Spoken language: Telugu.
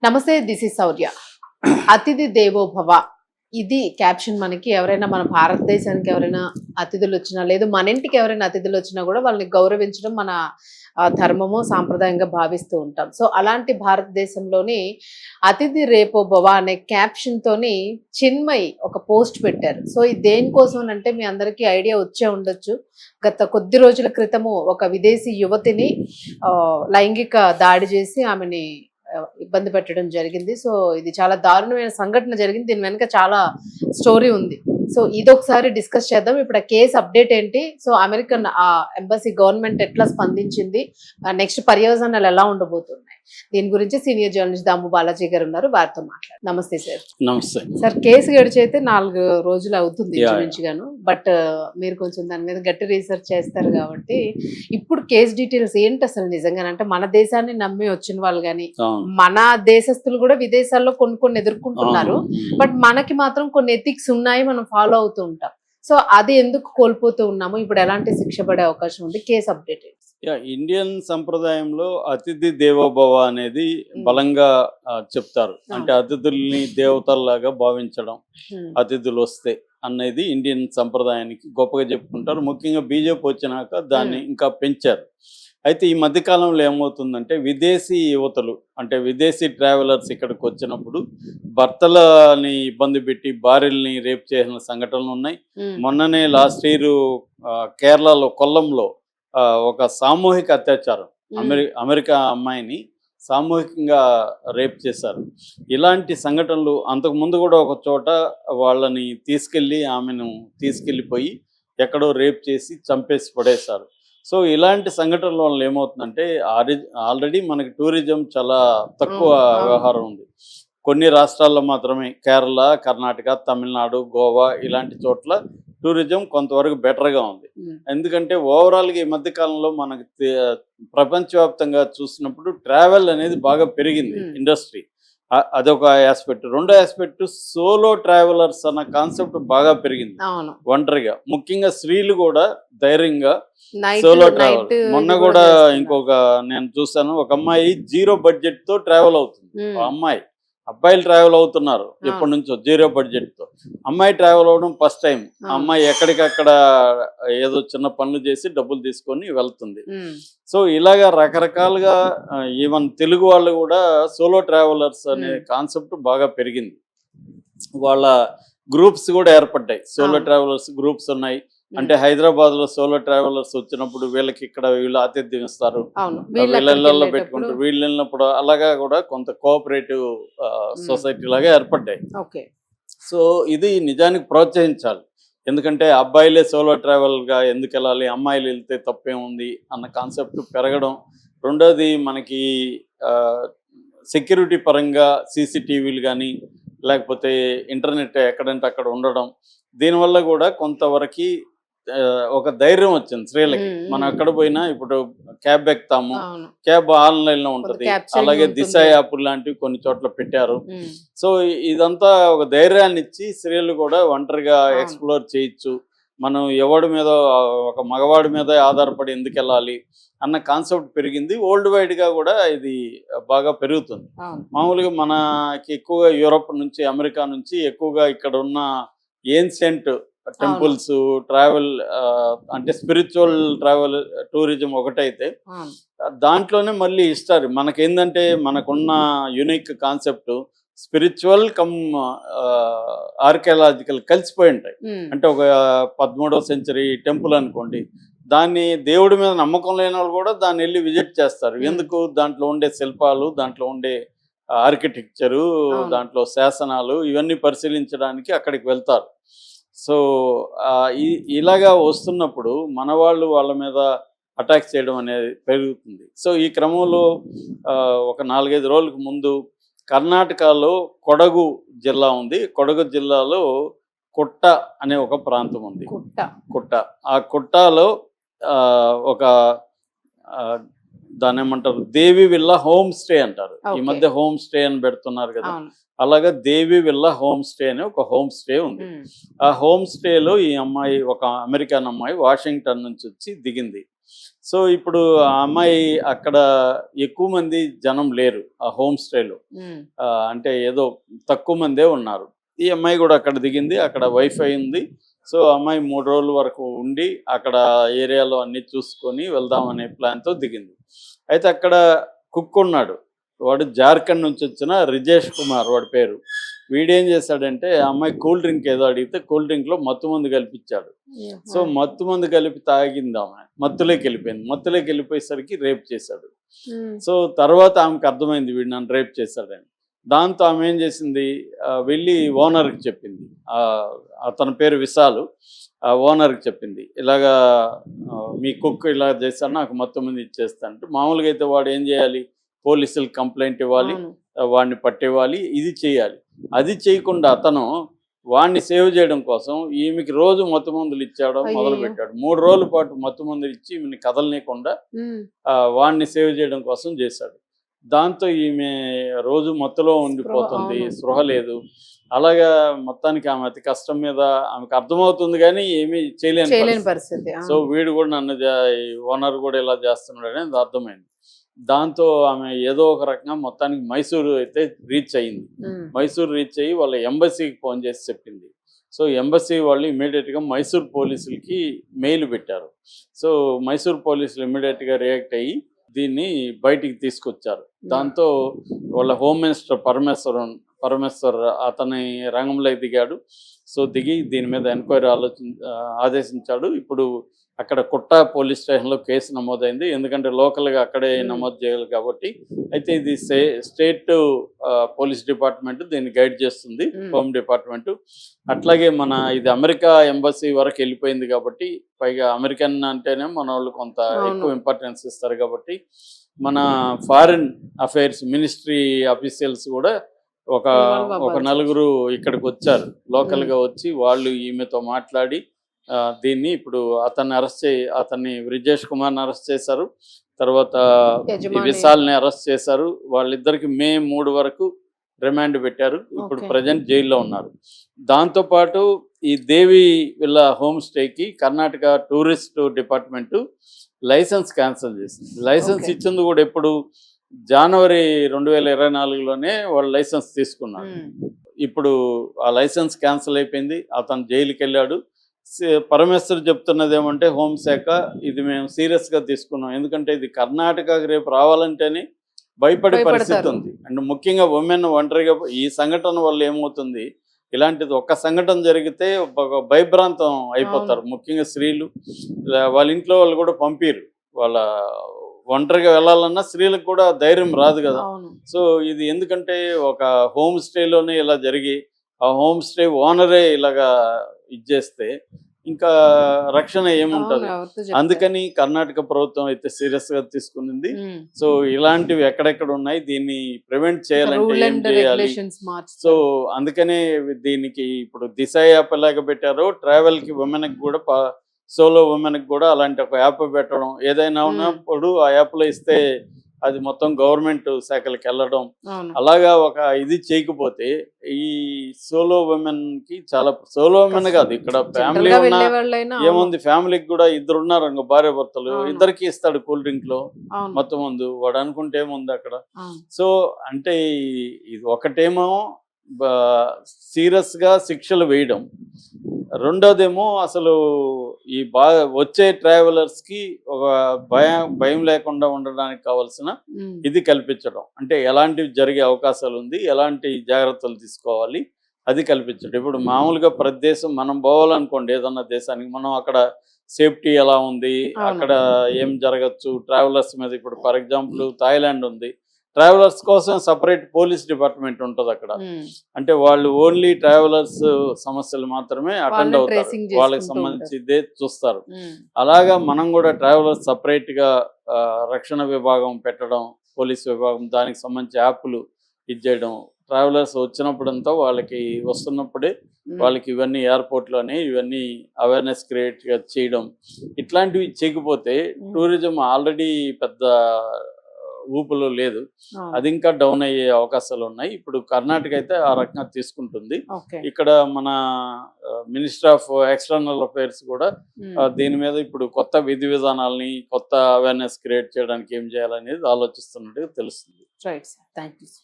నమస్తే, దిస్ ఇస్ శౌర్య. అతిథి దేవో భవ, ఇది క్యాప్షన్. మనకి ఎవరైనా మన భారతదేశానికి ఎవరైనా అతిథులు వచ్చినా, లేదు మన ఇంటికి ఎవరైనా అతిథులు వచ్చినా కూడా వాళ్ళని గౌరవించడం మన ధర్మము సాంప్రదాయంగా భావిస్తూ ఉంటాం. సో అలాంటి భారతదేశంలోని అతిథి రేపో భవ అనే క్యాప్షన్ తోని చిన్మయి ఒక పోస్ట్ పెట్టారు. సో ఇది దేనికోసం అంటే మీ అందరికీ ఐడియా వచ్చే ఉండొచ్చు. గత కొద్ది రోజుల క్రితము ఒక విదేశీ యువతిని లైంగిక దాడి చేసి ఆమెని ఇబ్బంది పెట్టడం జరిగింది. సో ఇది చాలా దారుణమైన సంఘటన జరిగింది. దీని వెనుక చాలా స్టోరీ ఉంది. సో ఇదొకసారి డిస్కస్ చేద్దాం. ఇప్పుడు ఆ కేసు అప్డేట్ ఏంటి, సో అమెరికన్ ఎంబసీ గవర్నమెంట్ ఎట్లా స్పందించింది, నెక్స్ట్ పర్యవసానాలు ఎలా ఉండబోతున్నాయి, దీని గురించి సీనియర్ జర్నలిస్ట్ దాము బాలాజీ గారు ఉన్నారు, వారితో మాట్లాడు. నమస్తే సార్. నమస్తే సార్. కేసు గడిచైతే 4 రోజులు అవుతుంది ఇంచుమించుగాను, బట్ మీరు కొంచెం దాని మీద గట్టి రీసెర్చ్ చేస్తారు కాబట్టి ఇప్పుడు కేసు డీటెయిల్స్ ఏంటి అసలు నిజంగా? అంటే మన దేశాన్ని నమ్మి వచ్చిన వాళ్ళు కానీ, మన దేశస్తులు కూడా విదేశాల్లో కొన్ని ఎదుర్కొంటున్నారు, బట్ మనకి మాత్రం కొన్ని ఎథిక్స్ ఉన్నాయి, మనం ఫాలో అవుతూ ఉంటాం. సో అది ఎందుకు కోల్పోతూ ఉన్నాము? ఇప్పుడు ఎలాంటి శిక్ష పడే అవకాశం ఉంది? Case update. ఇండియన్ సంప్రదాయంలో అతిథి దేవోభవ అనేది బలంగా చెప్తారు. అంటే అతిథుల్ని దేవతల్లాగా భావించడం, అతిథులు వస్తే అనేది ఇండియన్ సంప్రదాయానికి గొప్పగా చెప్పుకుంటారు. ముఖ్యంగా బీజేపీ వచ్చినాక దాన్ని ఇంకా పెంచారు. అయితే ఈ మధ్యకాలంలో ఏమవుతుందంటే విదేశీ యువతలు, అంటే విదేశీ ట్రావెలర్స్ ఇక్కడికి వచ్చినప్పుడు భర్తలని ఇబ్బంది పెట్టి భార్యల్ని రేప్ చేసిన సంఘటనలు ఉన్నాయి. మొన్ననే లాస్ట్ ఇయర్ కేరళలో కొల్లంలో ఒక సామూహిక అత్యాచారం, అమెరికా అమ్మాయిని సామూహికంగా రేప్ చేశారు. ఇలాంటి సంఘటనలు అంతకుముందు కూడా ఒక చోట వాళ్ళని ఆమెను తీసుకెళ్ళిపోయి ఎక్కడో రేప్ చేసి చంపేసి పడేశారు. సో ఇలాంటి సంఘటనల వల్ల ఏమవుతుందంటే ఆల్రెడీ మనకి టూరిజం చాలా తక్కువ వ్యవహారం ఉంది. కొన్ని రాష్ట్రాల్లో మాత్రమే, కేరళ, కర్ణాటక, తమిళనాడు, గోవా ఇలాంటి చోట్ల టూరిజం కొంతవరకు బెటర్గా ఉంది. ఎందుకంటే ఓవరాల్గా ఈ మధ్యకాలంలో మనకి ప్రపంచవ్యాప్తంగా చూసినప్పుడు ట్రావెల్ అనేది బాగా పెరిగింది ఇండస్ట్రీ. అదొక ఆస్పెక్ట్. రెండో ఆస్పెక్ట్ సోలో ట్రావెలర్స్ అన్న కాన్సెప్ట్ బాగా పెరిగింది. ఒంటరిగా, ముఖ్యంగా స్త్రీలు కూడా ధైర్యంగా సోలో ట్రావెల్. మొన్న కూడా నేను చూసాను, ఒక అమ్మాయి 0 బడ్జెట్ తో ట్రావెల్ అవుతుంది. అమ్మాయి, అబ్బాయిలు ట్రావెల్ అవుతున్నారు ఎప్పటి నుంచో 0 బడ్జెట్ తో. అమ్మాయి ట్రావెల్ అవడం ఫస్ట్ టైం. అమ్మాయి ఎక్కడికక్కడ ఏదో చిన్న పనులు చేసి డబ్బులు తీసుకొని వెళ్తుంది. సో ఇలాగా రకరకాలుగా ఈవెన్ తెలుగు వాళ్ళు కూడా సోలో ట్రావెలర్స్ అనే కాన్సెప్ట్ బాగా పెరిగింది. వాళ్ళ గ్రూప్స్ కూడా ఏర్పడ్డాయి. సోలో ట్రావెలర్స్ గ్రూప్స్ ఉన్నాయి. అంటే హైదరాబాద్ లో సోలో ట్రావెలర్స్ వచ్చినప్పుడు వీళ్ళకి ఇక్కడ వీళ్ళు ఆతిథ్యం ఇస్తారు, వీళ్ళల్లో పెట్టుకుంటారు, వీళ్ళు వెళ్ళినప్పుడు అలాగా కూడా కొంత కోఆపరేటివ్ సొసైటీ లాగా ఏర్పడ్డాయి. సో ఇది నిజానికి ప్రోత్సహించాలి. ఎందుకంటే అబ్బాయిలే సోలో ట్రావెల్గా ఎందుకు వెళ్ళాలి, అమ్మాయిలు వెళ్తే తప్పేముంది అన్న కాన్సెప్ట్ పెరగడం. రెండోది మనకి సెక్యూరిటీ పరంగా సీసీటీవీలు కానీ లేకపోతే ఇంటర్నెట్ ఎక్కడంటే అక్కడ ఉండడం, దీనివల్ల కూడా కొంతవరకు ఒక ధైర్యం వచ్చింది స్త్రీలకి. మనం ఎక్కడ పోయినా ఇప్పుడు క్యాబ్ ఎక్కుతాము, క్యాబ్ ఆన్లైన్ లో ఉంటది. అలాగే దిశ యాప్ లాంటివి కొన్ని చోట్ల పెట్టారు. సో ఇదంతా ఒక ధైర్యాన్ని ఇచ్చి స్త్రీలు కూడా ఒంటరిగా ఎక్స్ప్లోర్ చేయొచ్చు. మనం ఎవడి మీద, ఒక మగవాడి మీద ఆధారపడి ఎందుకు వెళ్ళాలి అన్న కాన్సెప్ట్ పెరిగింది. వరల్డ్ వైడ్ గా కూడా ఇది బాగా పెరుగుతుంది. మామూలుగా మనకి ఎక్కువగా యూరోప్ నుంచి, అమెరికా నుంచి ఎక్కువగా ఇక్కడ ఉన్న ఏన్షియంట్ టెంపుల్స్, ట్రావెల్ అంటే స్పిరిచువల్ ట్రావెల్ టూరిజం ఒకటైతే దాంట్లోనే మళ్ళీ హిస్టరీ మనకేందంటే మనకున్న unique concept spiritual come archaeological కలిసిపోయి ఉంటాయి. అంటే ఒక 13వ సెంచరీ టెంపుల్ అనుకోండి, దాన్ని దేవుడి మీద నమ్మకం లేని వాళ్ళు కూడా దాన్ని వెళ్ళి విజిట్ చేస్తారు. ఎందుకు? దాంట్లో ఉండే శిల్పాలు, దాంట్లో ఉండే ఆర్కిటెక్చరు, దాంట్లో శాసనాలు ఇవన్నీ పరిశీలించడానికి అక్కడికి వెళ్తారు. సో ఇలాగా వస్తున్నప్పుడు మన వాళ్ళు వాళ్ళ మీద అటాక్ చేయడం అనేది పెరుగుతుంది. సో ఈ క్రమంలో ఒక 4-5 రోజులకు ముందు కర్ణాటకలో కొడగు జిల్లా ఉంది. కొడగు జిల్లాలో కుట్ట అనే ఒక ప్రాంతం ఉంది. కుట్ట. ఆ కుట్టలో ఒక దాన్ని ఏమంటారు, దేవి విల్లా హోమ్ స్టే అంటారు. ఈ మధ్య హోమ్ స్టే అని పెడుతున్నారు కదా. అలాగా దేవి విల్లా హోమ్ స్టే అనే ఒక హోమ్ స్టే ఉంది. ఆ హోమ్ స్టేలో ఈ అమ్మాయి, ఒక అమెరికన్ అమ్మాయి వాషింగ్టన్ నుంచి వచ్చి దిగింది. సో ఇప్పుడు ఆ అమ్మాయి అక్కడ ఎక్కువ మంది జనం లేరు ఆ హోమ్ స్టేలో, అంటే ఏదో తక్కువ మందే ఉన్నారు. ఈ అమ్మాయి కూడా అక్కడ దిగింది, అక్కడ వైఫై ఉంది. సో అమ్మాయి 3 రోజుల వరకు ఉండి అక్కడ ఏరియాలో అన్ని చూసుకొని వెళ్దామనే ప్లాన్తో దిగింది. అయితే అక్కడ కుక్ ఉన్నాడు, వాడు జార్ఖండ్ నుంచి వచ్చిన రిజేష్ కుమార్ వాడి పేరు. వీడేం చేశాడంటే ఆ అమ్మాయి కూల్ డ్రింక్ ఏదో అడిగితే కూల్ డ్రింక్లో మత్తు మందు కలిపించాడు. సో మత్తు మందు కలిపి తాగింది ఆమె, మత్తులోకి వెళ్ళిపోయింది. మత్తులోకి వెళ్ళిపోయేసరికి రేప్ చేశాడు. సో తర్వాత ఆమెకు అర్థమైంది వీడు నన్ను రేప్ చేశాడని. దాంతో ఆమె ఏం చేసింది, వెళ్ళి ఓనర్కి చెప్పింది. అతని పేరు విశాలు. ఆ ఓనర్కి చెప్పింది, ఇలాగా మీ కుక్ ఇలా చేశాడు, నాకు మొత్తం మంది ఇచ్చేస్తానంటే. మామూలుగా అయితే వాడు ఏం చేయాలి, పోలీసులకు కంప్లైంట్ ఇవ్వాలి, వాడిని పట్టివ్వాలి, ఇది చేయాలి. అది చేయకుండా అతను వాడిని సేవ్ చేయడం కోసం ఈమెకి రోజు మత్తు మందులు ఇచ్చాడు మొదలు పెట్టాడు. 3 రోజుల పాటు మత్తు మందులు ఇచ్చి ఈమెని కదలనీయకుండా వాడిని సేవ్ చేయడం కోసం చేశాడు. దాంతో ఈమె రోజు మత్తులో ఉండిపోతుంది, స్పృహ లేదు. అలాగా మొత్తానికి ఆమె అతి కష్టం మీద ఆమెకు అర్థమవుతుంది కానీ ఏమీ చేయలేని పరిస్థితి. సో వీడు కూడా నన్ను ఓనర్ కూడా ఇలా చేస్తున్నాడు అనేది అర్థమైంది. దాంతో ఆమె ఏదో ఒక రకంగా మొత్తానికి మైసూరు అయితే రీచ్ అయ్యింది. మైసూరు రీచ్ అయ్యి వాళ్ళ ఎంబసీకి ఫోన్ చేసి చెప్పింది. సో ఎంబసీ వాళ్ళు ఇమీడియట్గా మైసూర్ పోలీసులకి మెయిల్ పెట్టారు. సో మైసూర్ పోలీసులు ఇమీడియట్గా రియాక్ట్ అయ్యి దీన్ని బయటికి తీసుకొచ్చారు. దాంతో వాళ్ళ హోమ్ మినిస్టర్ పరమేశ్వర్ అతని రంగంలోకి దిగాడు. సో దిగి దీని మీద ఎంక్వైరీ ఆదేశించాడు. ఇప్పుడు అక్కడ కుట్ట పోలీస్ స్టేషన్లో కేసు నమోదైంది, ఎందుకంటే లోకల్గా అక్కడే నమోదు చేయాలి కాబట్టి. అయితే ఇది స్టేట్ పోలీస్ డిపార్ట్మెంట్ దీన్ని గైడ్ చేస్తుంది, హోమ్ డిపార్ట్మెంట్. అట్లాగే ఇది అమెరికా ఎంబసీ వరకు వెళ్ళిపోయింది కాబట్టి, పైగా అమెరికన్ అంటేనే మన వాళ్ళు కొంత ఎక్కువ ఇంపార్టెన్స్ ఇస్తారు కాబట్టి, మన ఫారిన్ అఫైర్స్ మినిస్ట్రీ ఆఫీషియల్స్ కూడా ఒక నలుగురు ఇక్కడికి వచ్చారు, లోకల్గా వచ్చి వాళ్ళు ఈమెతో మాట్లాడి దీన్ని ఇప్పుడు అతన్ని బ్రిజేష్ కుమార్ని అరెస్ట్ చేశారు. తర్వాత విశాల్ని అరెస్ట్ చేశారు. వాళ్ళిద్దరికి మే 3 వరకు రిమాండ్ పెట్టారు. ఇప్పుడు ప్రజెంట్ జైల్లో ఉన్నారు. దాంతోపాటు ఈ దేవి విల్లా హోమ్ స్టేకి Karnataka tourist department licence cancel చేసింది. లైసెన్స్ ఇచ్చింది కూడా ఎప్పుడు, జనవరి 2024లోనే వాళ్ళు లైసెన్స్ తీసుకున్నారు. ఇప్పుడు ఆ లైసెన్స్ క్యాన్సిల్ అయిపోయింది, అతను జైలుకి వెళ్ళాడు. పరమేశ్వర్ చెప్తున్నది ఏమంటే, హోంశాఖ ఇది మేము సీరియస్గా తీసుకున్నాం, ఎందుకంటే ఇది కర్ణాటకకి రేపు రావాలంటేనే భయపడే పరిస్థితి ఉంది. అండ్ ముఖ్యంగా ఉమెన్ ఒంటరిగా ఈ సంఘటన వల్ల ఏమవుతుంది, ఇలాంటిది ఒక్క సంఘటన జరిగితే భయభ్రాంతం అయిపోతారు. ముఖ్యంగా స్త్రీలు, వాళ్ళ ఇంట్లో వాళ్ళు కూడా పంపిరు, వాళ్ళ ఒంటరిగా వెళ్ళాలన్నా స్త్రీలకు కూడా ధైర్యం రాదు కదా. సో ఇది ఎందుకంటే ఒక హోమ్ స్టేలోనే ఇలా జరిగి ఆ హోమ్ స్టే ఓనరే ఇలాగా ఇచ్చేస్తే ఇంకా రక్షణ ఏముంటది. అందుకని కర్ణాటక ప్రభుత్వం అయితే సీరియస్ గా తీసుకునింది. సో ఇలాంటివి ఎక్కడెక్కడ ఉన్నాయి, దీన్ని ప్రివెంట్ చేయాలంటే ఏం చేయాలి. సో అందుకనే దీనికి ఇప్పుడు దిశ యాప్ ఎలాగ పెట్టారో, ట్రావెల్ కి ఉమెన్ కి కూడా, సోలో ఉమెన్ కి కూడా అలాంటి ఒక యాప్ పెట్టడం, ఏదైనా ఉన్నప్పుడు ఆ యాప్ లో ఇస్తే అది మొత్తం గవర్నమెంట్ శాఖలకు వెళ్ళడం, అలాగా ఒక ఇది చేయకపోతే ఈ సోలో ఉమెన్ కి చాలా, సోలో ఉమెన్ కాదు, ఇక్కడ ఫ్యామిలీ ఉన్నా ఏముంది, ఫ్యామిలీకి కూడా 2 ఉన్నారు అనుకో, భార్య భర్తలు, ఇద్దరికి ఇస్తాడు కూల్ డ్రింక్ లో మొత్తం ముందు, వాడు అనుకుంటే ఏముంది అక్కడ. సో అంటే ఇది ఒకటేమో సీరియస్ గా శిక్షలు వేయడం, రెండోదేమో అసలు ఈ వచ్చే ట్రావెలర్స్ కి ఒక భయం లేకుండా ఉండడానికి కావాల్సిన ఇది కల్పించడం, అంటే ఎలాంటివి జరిగే అవకాశాలు ఉంది, ఎలాంటి జాగ్రత్తలు తీసుకోవాలి అది కల్పించడం. ఇప్పుడు మామూలుగా ప్రతి దేశం మనం పోవాలనుకోండి, ఏదన్నా దేశానికి, మనం అక్కడ సేఫ్టీ ఎలా ఉంది, అక్కడ ఏం జరగచ్చు ట్రావెలర్స్ మీద. ఇప్పుడు ఫర్ ఎగ్జాంపుల్ థాయిలాండ్ ఉంది, ట్రావెలర్స్ కోసం సపరేట్ పోలీస్ డిపార్ట్మెంట్ ఉంటుంది అక్కడ. అంటే వాళ్ళు ఓన్లీ ట్రావెలర్స్ సమస్యలు మాత్రమే అటెండ్ అవుతారు, వాళ్ళకి సంబంధించి ఇదే చూస్తారు. అలాగా మనం కూడా ట్రావెలర్స్ సపరేట్ గా రక్షణ విభాగం పెట్టడం, పోలీస్ విభాగం, దానికి సంబంధించి యాప్లు ఇచ్చేయడం, ట్రావెలర్స్ వచ్చినప్పుడంతా వాళ్ళకి వస్తున్నప్పుడే వాళ్ళకి ఇవన్నీ ఎయిర్పోర్ట్లోనే ఇవన్నీ అవేర్నెస్ క్రియేట్ చేయడం, ఇట్లాంటివి చేయకపోతే టూరిజం ఆల్రెడీ పెద్ద ఊపులో లేదు. అవును. అది ఇంకా డౌన్ అయ్యే అవకాశాలు ఉన్నాయి. ఇప్పుడు కర్ణాటక అయితే ఆ రకంగా తీసుకుంటుంది. ఓకే. ఇక్కడ మన మినిస్టర్ ఆఫ్ ఎక్స్టర్నల్ అఫైర్స్ కూడా దీని మీద ఇప్పుడు కొత్త విధి విధానాలని, కొత్త అవేర్నెస్ క్రియేట్ చేయడానికి ఏం చేయాలనేది ఆలోచిస్తున్నట్టుగా తెలుస్తుంది. Right sir, thank you.